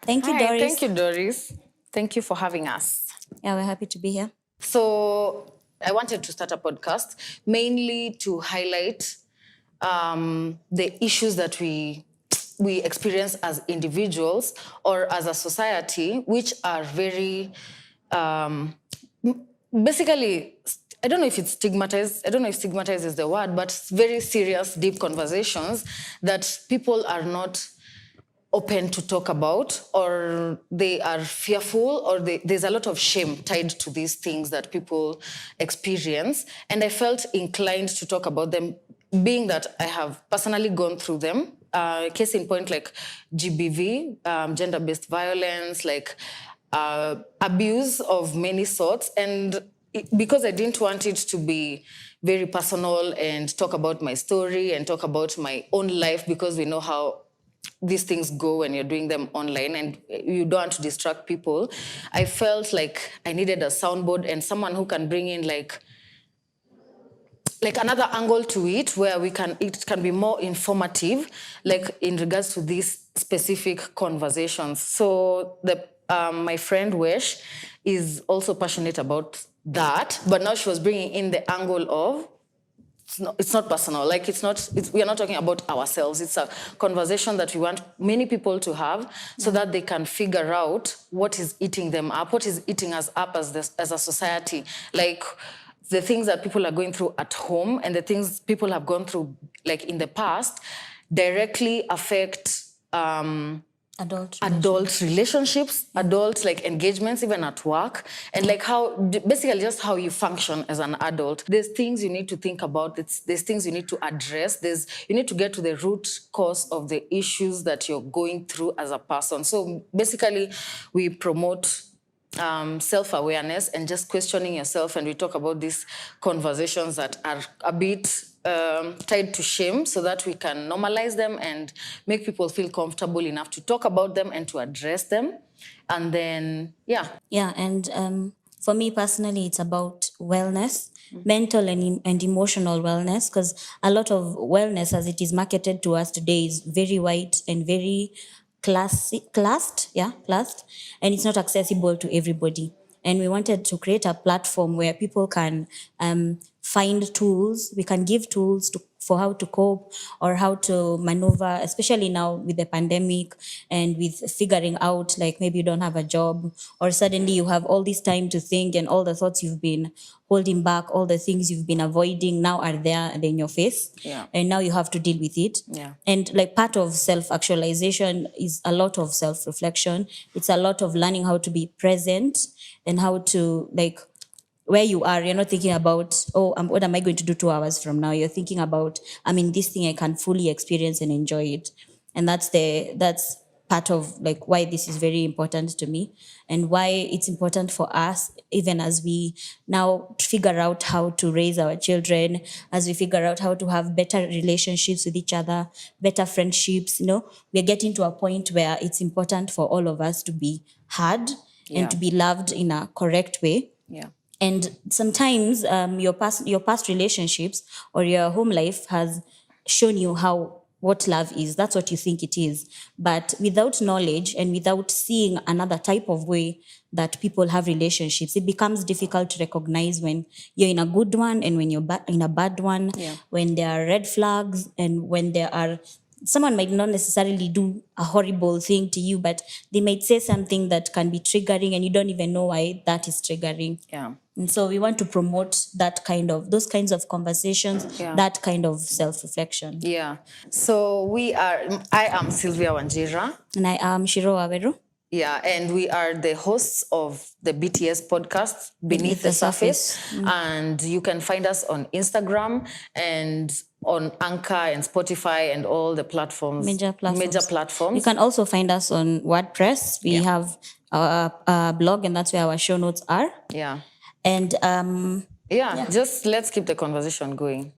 Thank you, Hi, Doris. thank you, Doris. Thank you for having us. Yeah, we're happy to be here. So, I wanted to start a podcast mainly to highlight the issues that we experience as individuals or as a society, which are very basically, I don't know if it's stigmatized. I don't know if stigmatized is the word, but very serious, deep conversations that people are not open to talk about, or they are fearful, or there's a lot of shame tied to these things that people experience. And I felt inclined to talk about them, being that I have personally gone through them. Case in point, like GBV, gender-based violence, like abuse of many sorts. And because I didn't want it to be very personal and talk about my story and talk about my own life, because we know how these things go when you're doing them online and you don't want to distract people. I felt like I needed a soundboard and someone who can bring in like another angle to it, where it can be more informative, like in regards to these specific conversations. So my friend Wesh is also passionate about that, but now she was bringing in the angle of it's not personal. Like we are not talking about ourselves. It's a conversation that we want many people to have, so that they can figure out what is eating them up, what is eating us up as a society. Like the things that people are going through at home and the things people have gone through like in the past directly affect adult relationships, adult like engagements, even at work, and like how basically just how you function as an adult. There's things you need to think about. There's things you need to address. You need to get to the root cause of the issues that you're going through as a person. So basically, we promote self-awareness and just questioning yourself, and we talk about these conversations that are a bit tied to shame, so that we can normalize them and make people feel comfortable enough to talk about them and to address them. And then, yeah. Yeah, and for me personally, it's about wellness, mental and emotional wellness, because a lot of wellness, as it is marketed to us today, is very white and very classed, and it's not accessible to everybody. And we wanted to create a platform where people can find tools. We can give tools for how to cope or how to maneuver, especially now with the pandemic and with figuring out, like maybe you don't have a job, or suddenly you have all this time to think, and all the thoughts you've been holding back, all the things you've been avoiding now are there and in your face. Yeah. And now you have to deal with it. Yeah. And like part of self-actualization is a lot of self-reflection. It's a lot of learning how to be present and how to like where you are. You're not thinking about, what am I going to do 2 hours from now? You're thinking about, I mean, this thing I can fully experience and enjoy it. And that's part of like why this is very important to me, and why it's important for us, even as we now figure out how to raise our children, as we figure out how to have better relationships with each other, better friendships. We're getting to a point where it's important for all of us to be heard and to be loved in a correct way. Yeah. And sometimes your past relationships or your home life has shown you what love is. That's what you think it is. But without knowledge and without seeing another type of way that people have relationships, it becomes difficult to recognize when you're in a good one and when you're in a bad one, when there are red flags, and when there are someone might not necessarily do a horrible thing to you, but they might say something that can be triggering and you don't even know why that is triggering. Yeah. And so we want to promote those kinds of conversations, that kind of self-reflection. Yeah. So I am Sylvia Wanjira. And I am Shiro Aweru. Yeah, and we are the hosts of the BTS podcast, Beneath the Surface. And you can find us on Instagram and on Anchor and Spotify and all the platforms. Major platforms. You can also find us on WordPress. We have a blog, and that's where our show notes are. Yeah. And just let's keep the conversation going.